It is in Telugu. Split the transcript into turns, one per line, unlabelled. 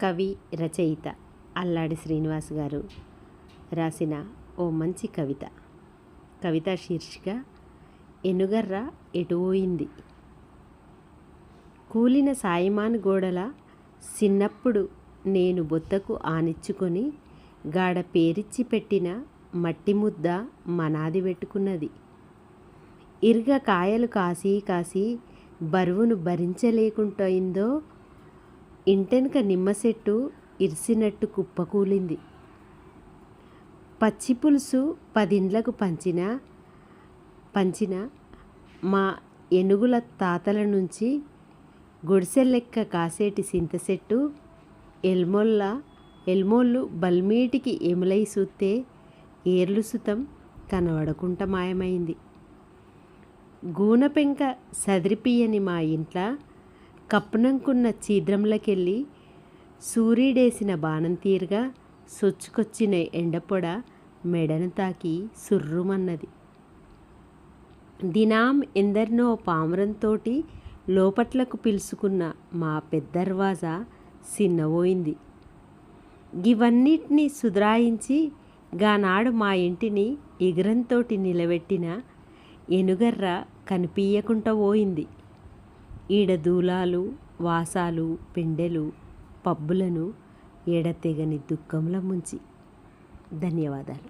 కవి రచయిత అల్లాడి శ్రీనివాస్ గారు రాసిన ఓ మంచి కవిత శీర్షిక ఎనుగర్ర ఎటుపోయింది. కూలిన సాయిమాన్ గోడల చిన్నప్పుడు నేను బొత్తకు ఆనిచ్చుకొని గాడ పేరిచ్చి పెట్టిన మట్టి ముద్ద మనాది పెట్టుకున్నది. ఇరుగ కాయలు కాసి కాసి బరువును భరించలేకుంటయిందో ఇంటెనక నిమ్మ చెట్టు ఇరిసినట్టు కుప్పకూలింది. పచ్చి పులుసు 10 ఇండ్లకు పంచిన మా ఎనుగుల తాతల నుంచి గుడిసెలెక్క కాసేటి సింత చెట్టు ఎల్మోళ్ళు బల్మీటికి ఎములై సూత్తే ఏర్లు సుతం కనబడకుంట మాయమైంది. గూనపెంక సదిరిపియని మా ఇంట్ల కప్పునంకున్న చీద్రంలకెళ్ళి సూరీడేసిన బాణం తీరుగా సొచ్చుకొచ్చిన ఎండపొడ మెడను తాకి సుర్రుమన్నది. దినాం ఎందరినో పామరంతోటి లోపట్లకు పిలుచుకున్న మా పెద్దర్వాజా సిన్నబోయింది. గివన్నిటినీ సుధరాయించి గానాడు మా ఇంటిని ఎగురంతోటి నిలబెట్టిన ఎనుగర్ర కనిపియ్యకుంట పోయింది. ఈడ దూలాలు, వాసాలు, పెండెలు, పబ్బులను ఎడతెగని దుఃఖంలో ముంచి. ధన్యవాదాలు.